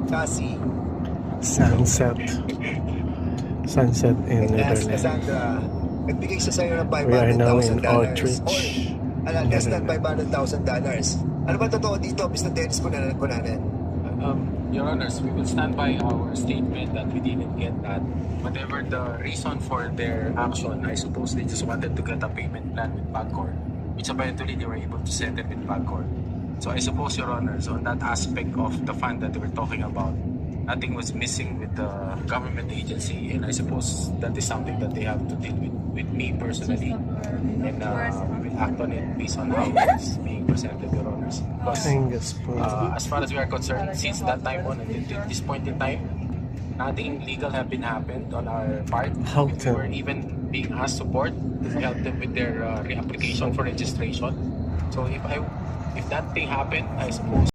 Cassie Sunset in and Netherlands. Cassandra, nagbigay siya sa'yo ng We are now in $500,000 Outreach, or less than $500,000. Ano ba totoo dito, Mr. Dennis Cunanan? Your Honors, we will stand by our statement that we didn't get that. Whatever the reason for their action, I suppose they just wanted to get a payment plan with Pagcor, which eventually they were able to settle with Pagcor. So I suppose, Your Honors, on that aspect of the fund that they were talking about, nothing was missing with the government agency, and I suppose that is something that they have to deal with me personally, and we will act on it based on how it's being presented, Your Honors. Because as far as we are concerned, since that time on until this point in time, nothing legal have been happened on our part. We were even being asked support to help them with their reapplication for registration. So if that thing happened, I suppose